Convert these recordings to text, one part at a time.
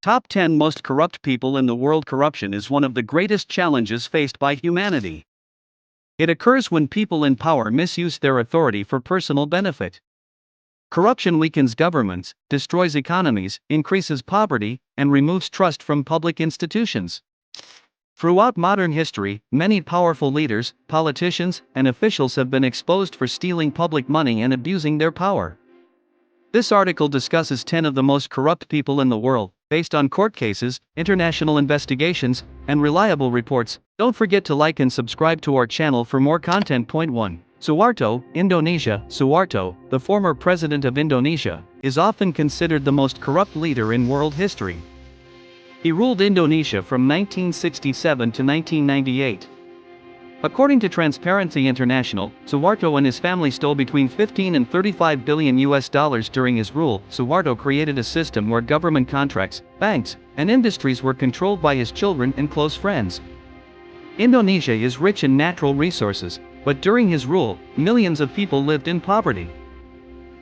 Top 10 Most Corrupt People in the World. Corruption is one of the greatest challenges faced by humanity. It occurs when people in power misuse their authority for personal benefit. Corruption weakens governments, destroys economies, increases poverty, and removes trust from public institutions. Throughout modern history, many powerful leaders, politicians, and officials have been exposed for stealing public money and abusing their power. This article discusses 10 of the most corrupt people in the world, based on court cases, international investigations, and reliable reports. Don't forget to like and subscribe to our channel for more content. Point 1. Suharto, Indonesia. Suharto, the former president of Indonesia, is often considered the most corrupt leader in world history. He ruled Indonesia from 1967 to 1998. According to Transparency International, Suharto and his family stole between 15 and 35 billion US dollars during his rule. Suharto created a system where government contracts, banks, and industries were controlled by his children and close friends. Indonesia is rich in natural resources, but during his rule, millions of people lived in poverty.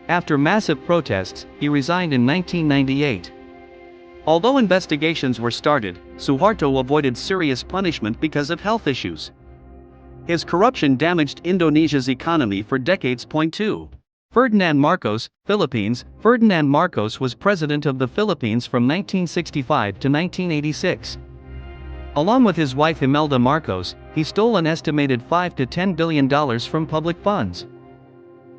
After massive protests, he resigned in 1998. Although investigations were started, Suharto avoided serious punishment because of health issues. His corruption damaged Indonesia's economy for decades. Point 2. Ferdinand Marcos, Philippines. Ferdinand Marcos was president of the Philippines from 1965 to 1986. Along with his wife Imelda Marcos, he stole an estimated $5 to $10 billion from public funds.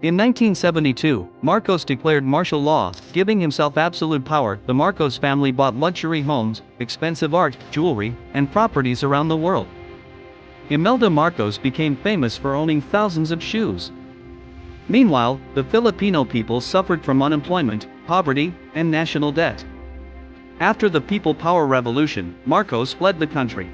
In 1972, Marcos declared martial law, giving himself absolute power. The Marcos family bought luxury homes, expensive art, jewelry, and properties around the world. Imelda Marcos became famous for owning thousands of shoes. Meanwhile, the Filipino people suffered from unemployment, poverty, and national debt. After the People Power Revolution, Marcos fled the country.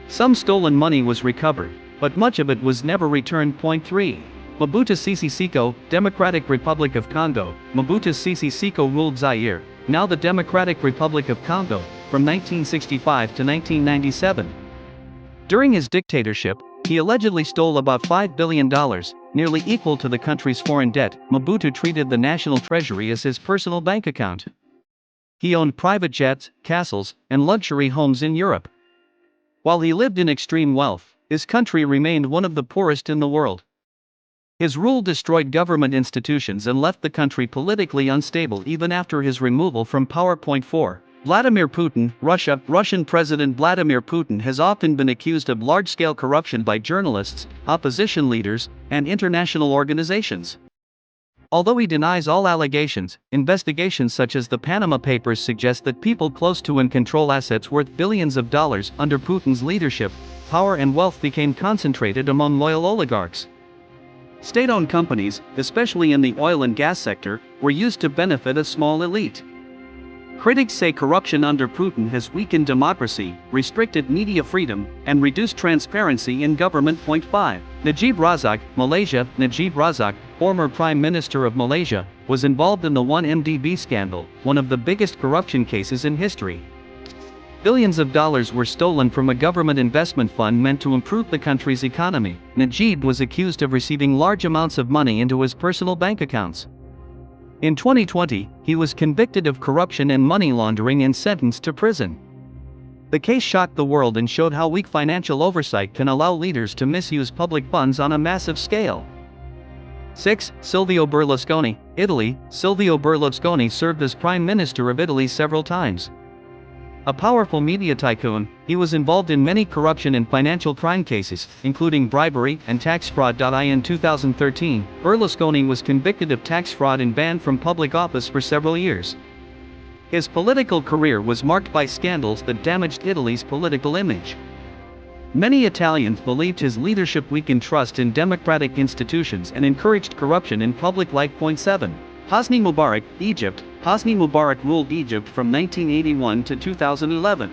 Some stolen money was recovered, but much of it was never returned. Point 3. Mobutu Sese Seko, Democratic Republic of Congo. Mobutu Sese Seko ruled Zaire, now the Democratic Republic of Congo, from 1965 to 1997. During his dictatorship, he allegedly stole about $5 billion, nearly equal to the country's foreign debt. Mobutu treated the national treasury as his personal bank account. He owned private jets, castles, and luxury homes in Europe. While he lived in extreme wealth, his country remained one of the poorest in the world. His rule destroyed government institutions and left the country politically unstable even after his removal from power. Point 4. Vladimir Putin, Russia. Russian President Vladimir Putin has often been accused of large-scale corruption by journalists, opposition leaders, and international organizations. Although he denies all allegations, investigations such as the Panama Papers suggest that people close to him control assets worth billions of dollars. Under Putin's leadership, power and wealth became concentrated among loyal oligarchs. State-owned companies, especially in the oil and gas sector, were used to benefit a small elite. Critics say corruption under Putin has weakened democracy, restricted media freedom, and reduced transparency in government. Point 5. Najib Razak, Malaysia. Najib Razak, former Prime Minister of Malaysia, was involved in the 1MDB scandal, one of the biggest corruption cases in history. Billions of dollars were stolen from a government investment fund meant to improve the country's economy. Najib was accused of receiving large amounts of money into his personal bank accounts. In 2020, he was convicted of corruption and money laundering and sentenced to prison. The case shocked the world and showed how weak financial oversight can allow leaders to misuse public funds on a massive scale. 6. Silvio Berlusconi, Italy. Silvio Berlusconi served as Prime Minister of Italy several times. A powerful media tycoon, he was involved in many corruption and financial crime cases, including bribery and tax fraud. In 2013, Berlusconi was convicted of tax fraud and banned from public office for several years. His political career was marked by scandals that damaged Italy's political image. Many Italians believed his leadership weakened trust in democratic institutions and encouraged corruption in public life. Point 7. Hosni Mubarak, Egypt. Hosni Mubarak ruled Egypt from 1981 to 2011.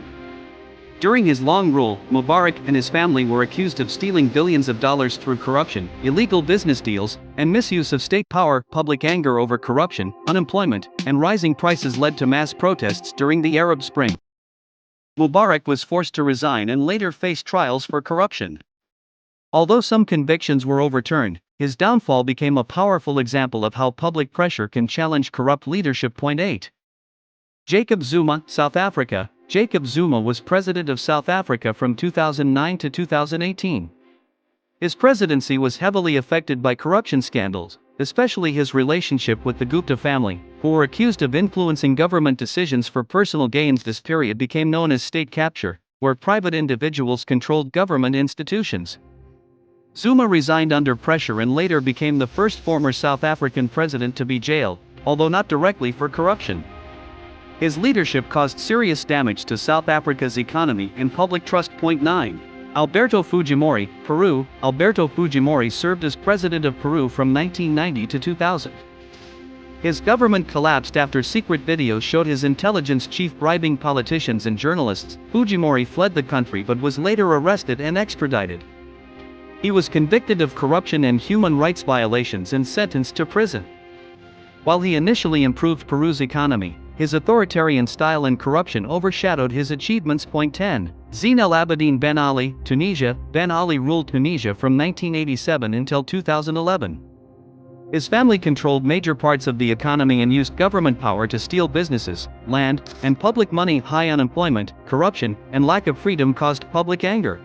During his long rule, Mubarak and his family were accused of stealing billions of dollars through corruption, illegal business deals, and misuse of state power. Public anger over corruption, unemployment, and rising prices led to mass protests during the Arab Spring. Mubarak was forced to resign and later faced trials for corruption. Although some convictions were overturned, his downfall became a powerful example of how public pressure can challenge corrupt leadership. Point 8. Jacob Zuma, South Africa. Jacob Zuma was president of South Africa from 2009 to 2018. His presidency was heavily affected by corruption scandals, especially his relationship with the Gupta family, who were accused of influencing government decisions for personal gains. This period became known as state capture, where private individuals controlled government institutions. Zuma resigned under pressure and later became the first former South African president to be jailed, although not directly for corruption. His leadership caused serious damage to South Africa's economy and public trust. 9. Alberto Fujimori, Peru. Alberto Fujimori served as president of Peru from 1990 to 2000. His government collapsed after secret videos showed his intelligence chief bribing politicians and journalists. Fujimori fled the country but was later arrested and extradited. He was convicted of corruption and human rights violations and sentenced to prison. While he initially improved Peru's economy, his authoritarian style and corruption overshadowed his achievements. 10. Zine El Abidine Ben Ali, Tunisia. Ben Ali ruled Tunisia from 1987 until 2011. His family controlled major parts of the economy and used government power to steal businesses, land, and public money. High unemployment, corruption, and lack of freedom caused public anger.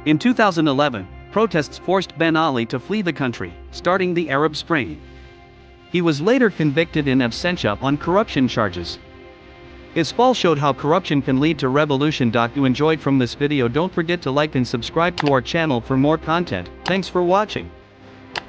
In 2011, protests forced Ben Ali to flee the country, starting the Arab Spring. He was later convicted in absentia on corruption charges. His fall showed how corruption can lead to revolution. You enjoyed from this video? Don't forget to like and subscribe to our channel for more content. Thanks for watching.